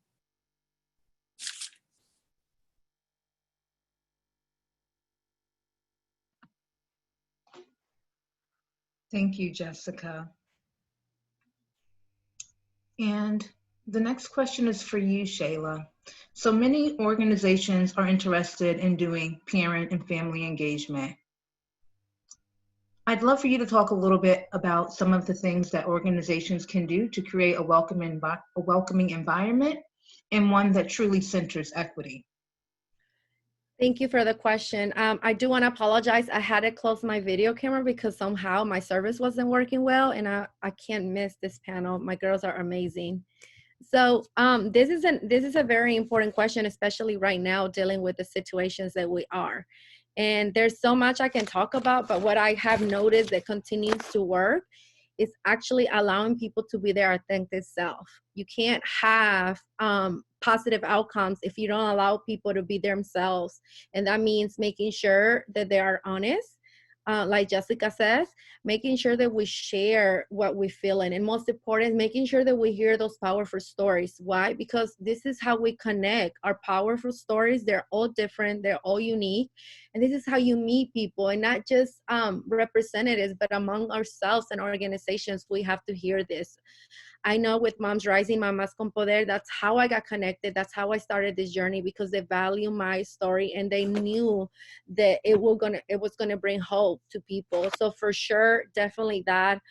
Thank you, Jessica. And the next question is for you, Shayla. So many organizations are interested in doing parent and family engagement. I'd love for you to talk a little bit about some of the things that organizations can do to create a welcoming environment and one that truly centers equity. Thank you for the question. I do want to apologize. I had to close my video camera because somehow my service wasn't working well, and I can't miss this panel. My girls are amazing. So this is a very important question, especially right now, dealing with the situations that we are. And there's so much I can talk about, but what I have noticed that continues to work is actually allowing people to be their authentic self. You can't have positive outcomes if you don't allow people to be themselves. And that means making sure that they are honest, like Jessica says, making sure that we share what we feel in. And most important, making sure that we hear those powerful stories. Why? Because this is how we connect. Our powerful stories, they're all different, they're all unique. And this is how you meet people, and not just representatives, but among ourselves and organizations, we have to hear this. I know with Moms Rising, Mamas con Poder, that's how I got connected. That's how I started this journey, because they value my story and they knew that it was gonna bring hope to people. So for sure, definitely that.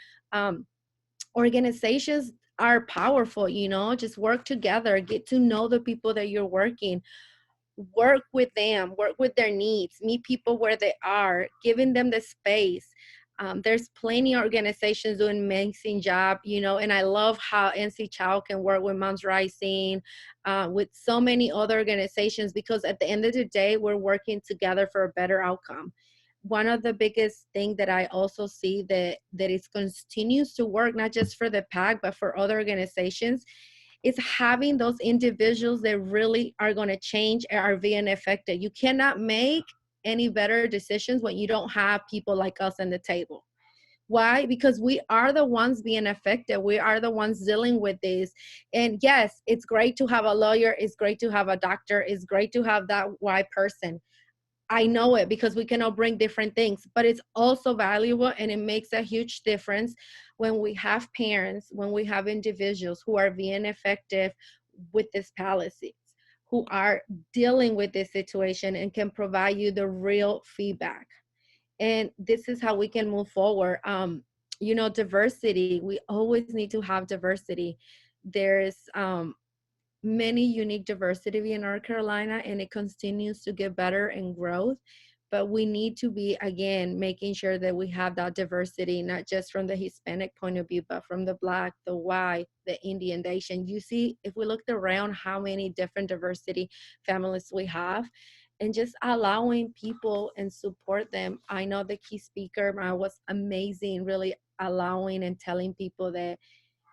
Organizations are powerful, just work together, get to know the people that you're working. Work with them, work with their needs, meet people where they are, giving them the space. There's plenty of organizations doing an amazing job, and I love how NC Child can work with Moms Rising, with so many other organizations, because at the end of the day, we're working together for a better outcome. One of the biggest things that I also see that it continues to work, not just for the PAC, but for other organizations, is having those individuals that really are going to change and are being affected. You cannot make any better decisions when you don't have people like us on the table. Why? Because we are the ones being affected. We are the ones dealing with this. And yes, it's great to have a lawyer. It's great to have a doctor. It's great to have that white person. I know it, because we can all bring different things, but it's also valuable, and it makes a huge difference when we have parents, when we have individuals who are being effective with these policies, who are dealing with this situation and can provide you the real feedback. And this is how we can move forward. Diversity, we always need to have diversity. There's many unique diversity in North Carolina, and it continues to get better and growth. But we need to be, again, making sure that we have that diversity, not just from the Hispanic point of view, but from the Black, the white, the Indian, the Asian. You see, if we looked around how many different diversity families we have, and just allowing people and support them. I know the key speaker was amazing, really allowing and telling people that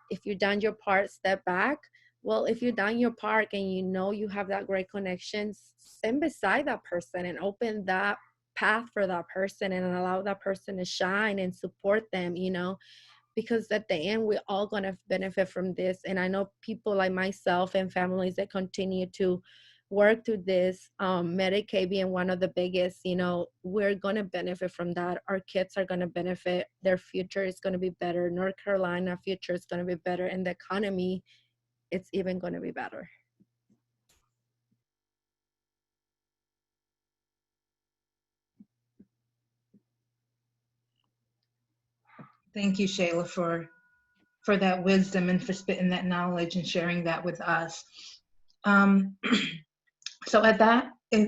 if you've done your part, step back. Well, if you've done your part and you have that great connection, stand beside that person and open that path for that person and allow that person to shine and support them, because at the end, we're all going to benefit from this. And I know people like myself and families that continue to work through this, Medicaid being one of the biggest, we're going to benefit from that. Our kids are going to benefit. Their future is going to be better. North Carolina future is going to be better. And the economy, it's even going to be better. Thank you, Shayla, for that wisdom and for spitting that knowledge and sharing that with us. So at that,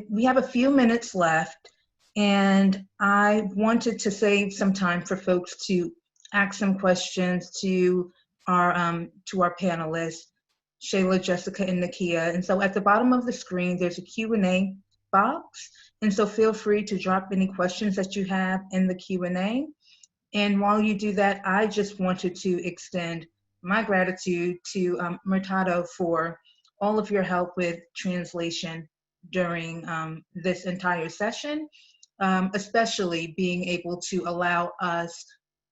we have a few minutes left, and I wanted to save some time for folks to ask some questions to our panelists, Shayla, Jessica, and Nakia. And so at the bottom of the screen, there's a Q&A box. And so feel free to drop any questions that you have in the Q&A. And while you do that, I just wanted to extend my gratitude to Murtado for all of your help with translation during this entire session, especially being able to allow us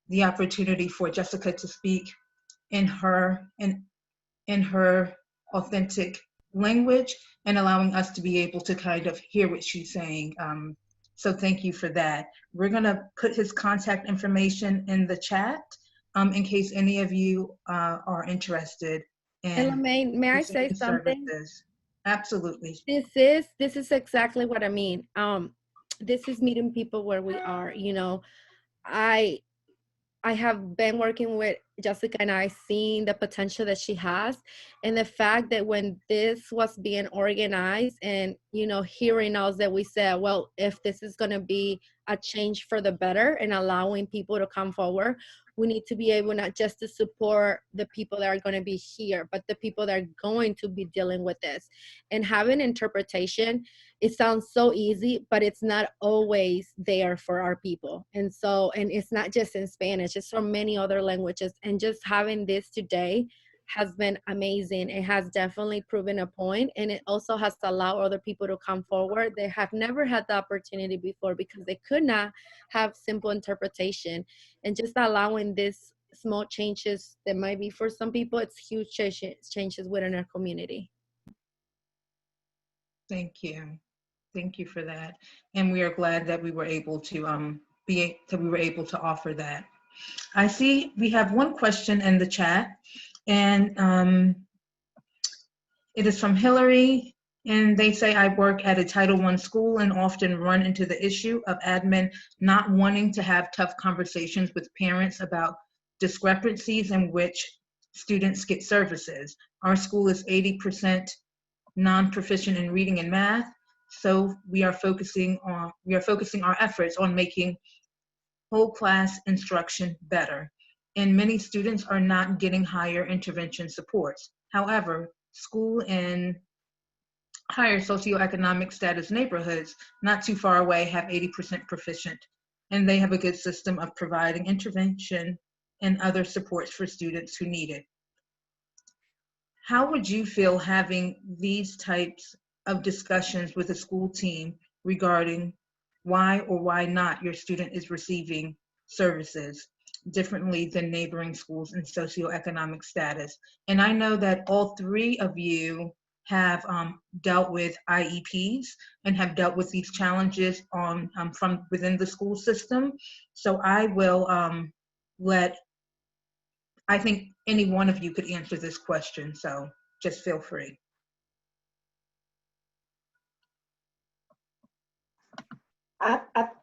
the opportunity for Jessica to speak in her authentic language and allowing us to be able to kind of hear what she's saying. So thank you for that. We're gonna put his contact information in the chat in case any of you are interested in. And may I say something? Services. Absolutely. This is exactly what I mean. This is meeting people where we are, I have been working with Jessica and I, seeing the potential that she has, and the fact that when this was being organized and, you know, hearing us that we said, well, if this is going to be a change for the better and allowing people to come forward, we need to be able not just to support the people that are going to be here, but the people that are going to be dealing with this. And having interpretation, it sounds so easy, but it's not always there for our people. And so, and it's not just in Spanish, it's from many other languages. And just having this today has been amazing. It has definitely proven a point, and it also has allowed other people to come forward. They have never had the opportunity before because they could not have simple interpretation. And just allowing this small changes that might be for some people, it's huge changes within our community. Thank you. Thank you for that. And we are glad that we were able to offer that. I see we have one question in the chat, and it is from Hillary, and they say, I work at a Title I school and often run into the issue of admin not wanting to have tough conversations with parents about discrepancies in which students get services. Our school is 80% non-proficient in reading and math, so we are focusing our efforts on making whole class instruction better. And many students are not getting higher intervention supports. However, school in higher socioeconomic status neighborhoods not too far away have 80% proficient, and they have a good system of providing intervention and other supports for students who need it. How would you feel having these types of discussions with a school team regarding why or why not your student is receiving services differently than neighboring schools in socioeconomic status? And I know that all three of you have dealt with IEPs and have dealt with these challenges from within the school system. So I will I think any one of you could answer this question, so just feel free.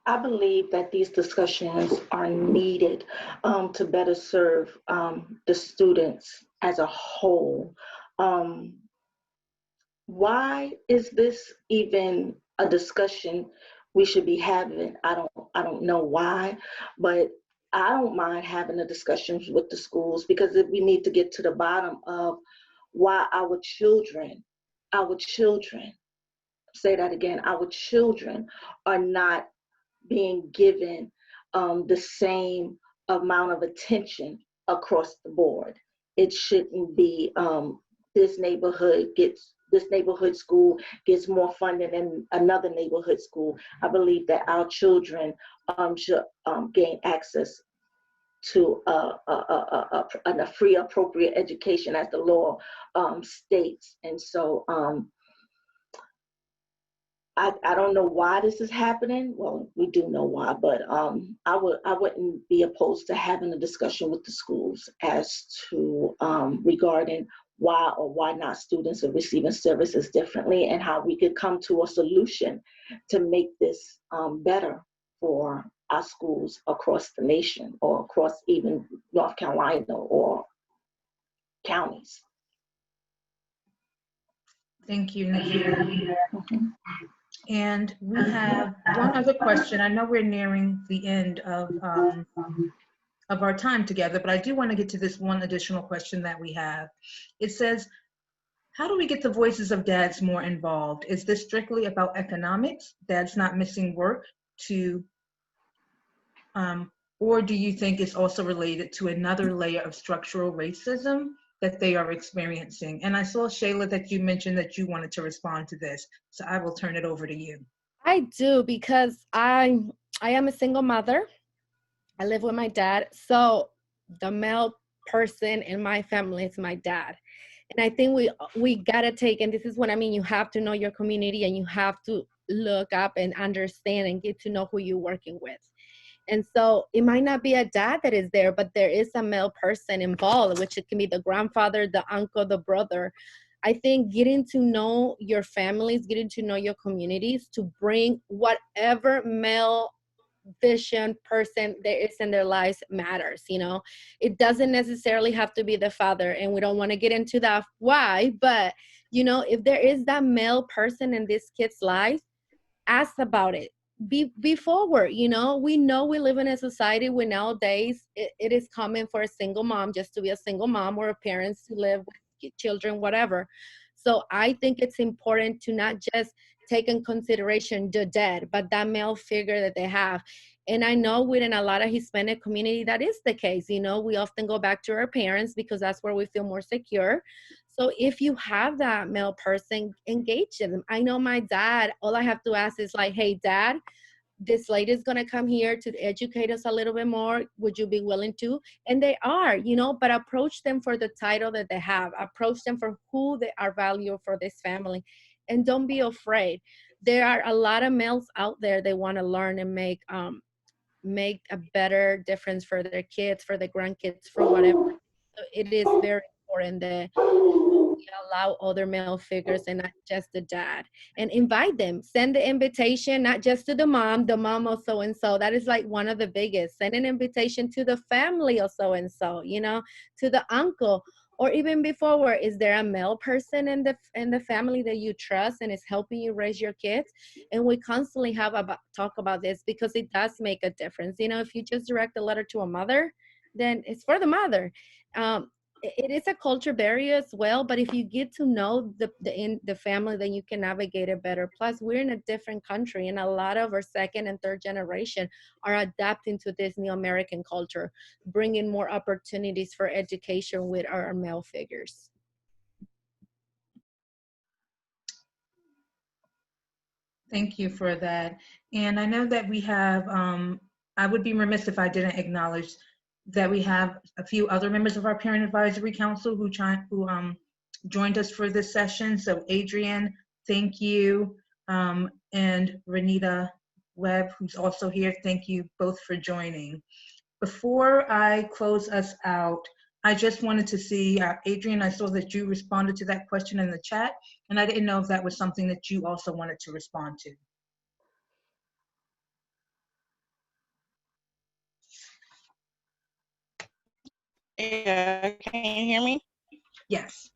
I believe that these discussions are needed to better serve the students as a whole. Why is this even a discussion we should be having? I don't know why, but I don't mind having a discussion with the schools, because we need to get to the bottom of why our children, say that again, our children are not being given the same amount of attention across the board. It shouldn't be this neighborhood school gets more funding than another neighborhood school. I believe that our children should gain access to a free, appropriate education as the law states. And so I don't know why this is happening. Well, we do know why, but I wouldn't be opposed to having a discussion with the schools as to regarding why or why not students are receiving services differently, and how we could come to a solution to make this better for our schools across the nation, or across even North Carolina or counties. Thank you, Nakia. And we have one other question. I know we're nearing the end of our time together, but I do want to get to this one additional question that we have. It says, how do we get the voices of dads more involved? Is this strictly about economics, dads not missing work, or do you think it's also related to another layer of structural racism that they are experiencing? And I saw, Shayla, that you mentioned that you wanted to respond to this, so I will turn it over to you. I do, because I am a single mother. I live with my dad. So the male person in my family is my dad. And I think we gotta take, and this is what I mean, you have to know your community, and you have to look up and understand and get to know who you're working with. And so it might not be a dad that is there, but there is a male person involved, which it can be the grandfather, the uncle, the brother. I think getting to know your families, getting to know your communities, to bring whatever male vision person there is in their lives matters. It doesn't necessarily have to be the father, and we don't want to get into that why, but if there is that male person in this kid's life, ask about it. Be forward. We know we live in a society where nowadays it is common for a single mom just to be a single mom, or parents to live with children, whatever. So I think it's important to not just take in consideration the dad, but that male figure that they have. And I know within a lot of Hispanic community, that is the case. We often go back to our parents because that's where we feel more secure. So if you have that male person, engage them. I know my dad, all I have to ask is like, hey, dad, this lady is going to come here to educate us a little bit more. Would you be willing to? And they are, but approach them for the title that they have. Approach them for who they are value for this family. And don't be afraid. There are a lot of males out there that want to learn and make a better difference for their kids, for their grandkids, for whatever. So it is very important that we allow other male figures and not just the dad, and invite them. Send the invitation, not just to the mom of so-and-so. That is like one of the biggest. Send an invitation to the family of so-and-so, to the uncle, or even before, where is there a male person in the family that you trust and is helping you raise your kids? And we constantly talk about this because it does make a difference. If you just direct a letter to a mother, then it's for the mother. It is a culture barrier as well, but if you get to know the family, then you can navigate it better. Plus, we're in a different country, and a lot of our second and third generation are adapting to this new American culture, bringing more opportunities for education with our male figures. Thank you for that. And I know that we have, I would be remiss if I didn't acknowledge that we have a few other members of our Parent Advisory Council who joined us for this session. So Adrian, thank you. And Renita Webb, who's also here, thank you both for joining. Before I close us out, I just wanted to see, Adrian, I saw that you responded to that question in the chat, and I didn't know if that was something that you also wanted to respond to. Yeah, can you hear me? Yes.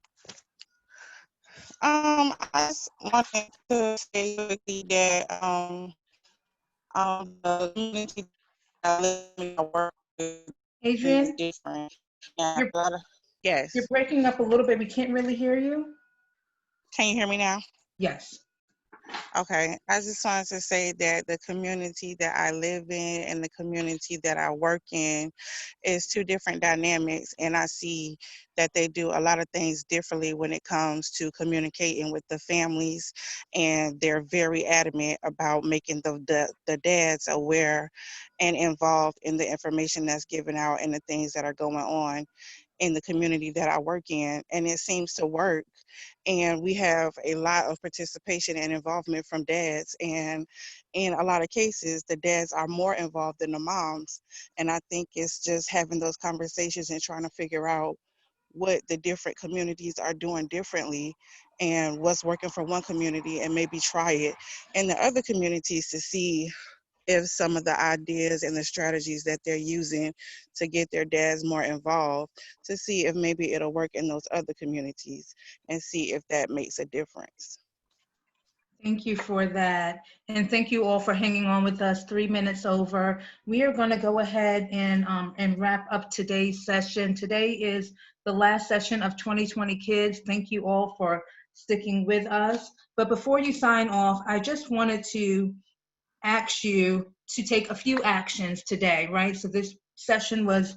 I just wanted to say quickly that the community that I live in, I work with is Adrian, different. And a lot of, yes. you're breaking up a little bit. We can't really hear you. Can you hear me now? Yes. Okay, I just wanted to say that the community that I live in and the community that I work in is two different dynamics, and I see that they do a lot of things differently when it comes to communicating with the families, and they're very adamant about making the dads aware and involved in the information that's given out and the things that are going on in the community that I work in, and it seems to work. And we have a lot of participation and involvement from dads, and in a lot of cases the dads are more involved than the moms. And I think it's just having those conversations and trying to figure out what the different communities are doing differently and what's working for one community, and maybe try it in the other communities to see if some of the ideas and the strategies that they're using to get their dads more involved, to see if maybe it'll work in those other communities and see if that makes a difference. Thank you for that. And thank you all for hanging on with us 3 minutes over. We are going to go ahead and wrap up today's session. Today is the last session of 2020 Kids. Thank you all for sticking with us. But before you sign off, I just wanted to ask you to take a few actions today, right? So this session was,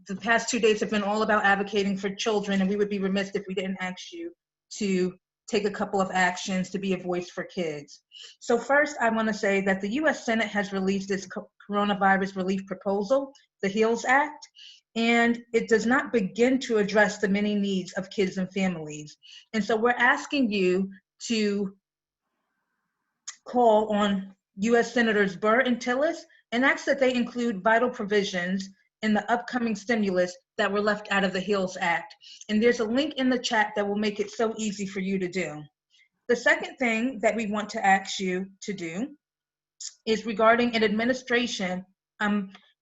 the past 2 days have been all about advocating for children, and we would be remiss if we didn't ask you to take a couple of actions to be a voice for kids. So first, I want to say that the U.S. Senate has released its coronavirus relief proposal, the HEALS Act, and it does not begin to address the many needs of kids and families. And so we're asking you to call on U.S. Senators Burr and Tillis and ask that they include vital provisions in the upcoming stimulus that were left out of the HEALS Act. And there's a link in the chat that will make it so easy for you to do. The second thing that we want to ask you to do is regarding an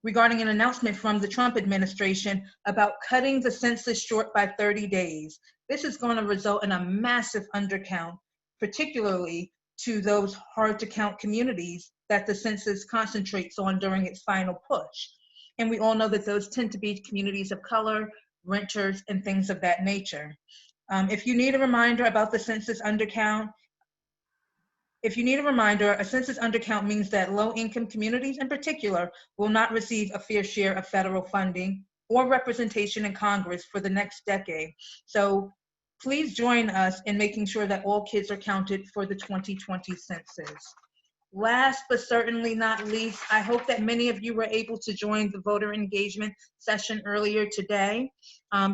regarding an announcement from the Trump administration about cutting the census short by 30 days. This is going to result in a massive undercount, particularly to those hard to count communities that the census concentrates on during its final push. And we all know that those tend to be communities of color, renters, and things of that nature. If you need a reminder about the census undercount, a census undercount means that low-income communities in particular will not receive a fair share of federal funding or representation in Congress for the next decade. So please join us in making sure that all kids are counted for the 2020 census. Last but certainly not least, I hope that many of you were able to join the voter engagement session earlier today.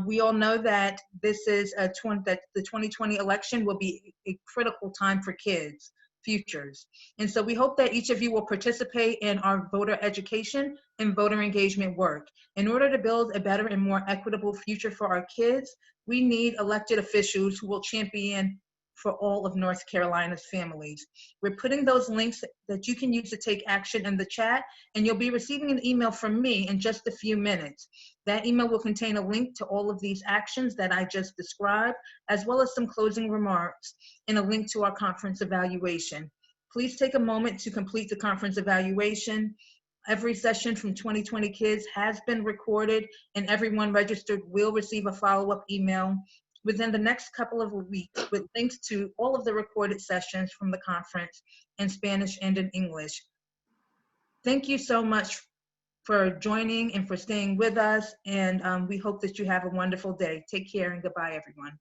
We all know that this is that the 2020 election will be a critical time for kids' futures. And so we hope that each of you will participate in our voter education and voter engagement work. In order to build a better and more equitable future for our kids, we need elected officials who will champion for all of North Carolina's families. We're putting those links that you can use to take action in the chat, and you'll be receiving an email from me in just a few minutes. That email will contain a link to all of these actions that I just described, as well as some closing remarks and a link to our conference evaluation. Please take a moment to complete the conference evaluation. Every session from 2020 Kids has been recorded, and everyone registered will receive a follow-up email within the next couple of weeks with links to all of the recorded sessions from the conference in Spanish and in English. Thank you so much for joining and for staying with us, and we hope that you have a wonderful day. Take care and goodbye, everyone.